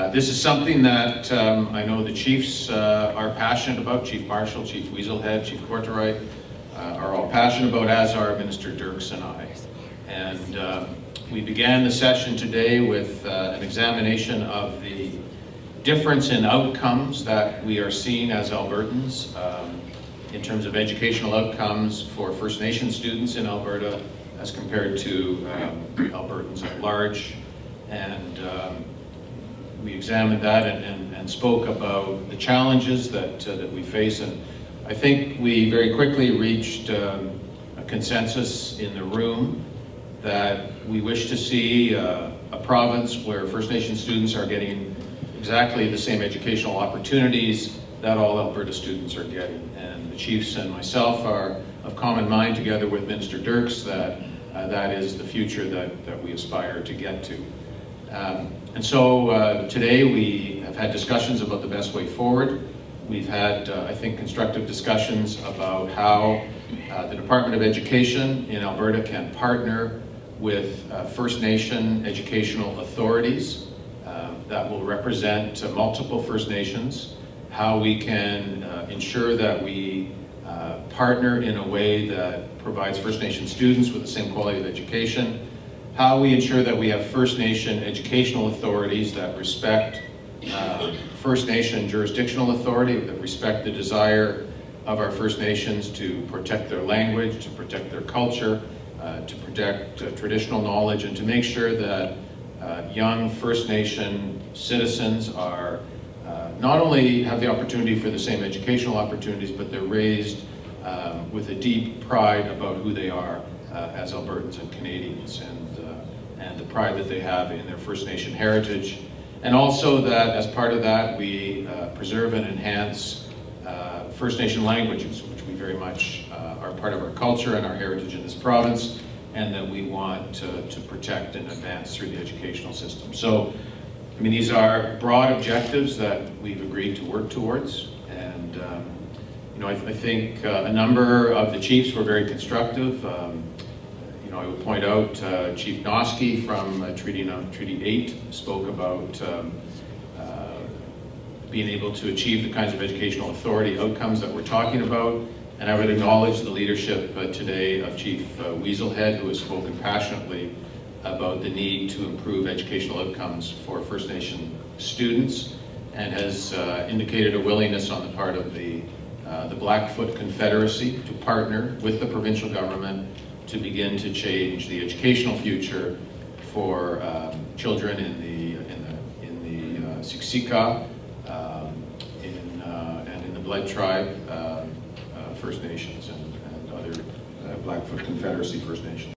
This is something that I know the chiefs are passionate about. Chief Marshall, Chief Weaselhead, Chief Courtright are all passionate about, as are Minister Dirks and I. And we began the session today with an examination of the difference in outcomes that we are seeing as Albertans in terms of educational outcomes for First Nation students in Alberta as compared to Albertans at large. And we examined that and spoke about the challenges that we face. And I think we very quickly reached a consensus in the room that we wish to see a province where First Nation students are getting exactly the same educational opportunities that all Alberta students are getting. And the chiefs and myself are of common mind, together with Minister Dirks, that that is the future that we aspire to get to. And so today we have had discussions about the best way forward. We've had, I think, constructive discussions about how the Department of Education in Alberta can partner with First Nation educational authorities that will represent multiple First Nations, how we can ensure that we partner in a way that provides First Nation students with the same quality of education, how we ensure that we have First Nation educational authorities that respect First Nation jurisdictional authority, that respect the desire of our First Nations to protect their language, to protect their culture, to protect traditional knowledge, and to make sure that young First Nation citizens are not only have the opportunity for the same educational opportunities, but they're raised with a deep pride about who they are as Albertans and Canadians, and the pride that they have in their First Nation heritage. And also that, as part of that, we preserve and enhance First Nation languages, which we very much are part of our culture and our heritage in this province, and that we want to protect and advance through the educational system. So, I mean, these are broad objectives that we've agreed to work towards, and you know, I think a number of the chiefs were very constructive. You know, I would point out Chief Noski from Treaty 8 spoke about being able to achieve the kinds of educational authority outcomes that we're talking about. And I would acknowledge the leadership today of Chief Weaselhead, who has spoken passionately about the need to improve educational outcomes for First Nation students, and has indicated a willingness on the part of the Blackfoot Confederacy to partner with the provincial government to begin to change the educational future for children in the Siksika and in the Blood Tribe First Nations and other Blackfoot Confederacy First Nations.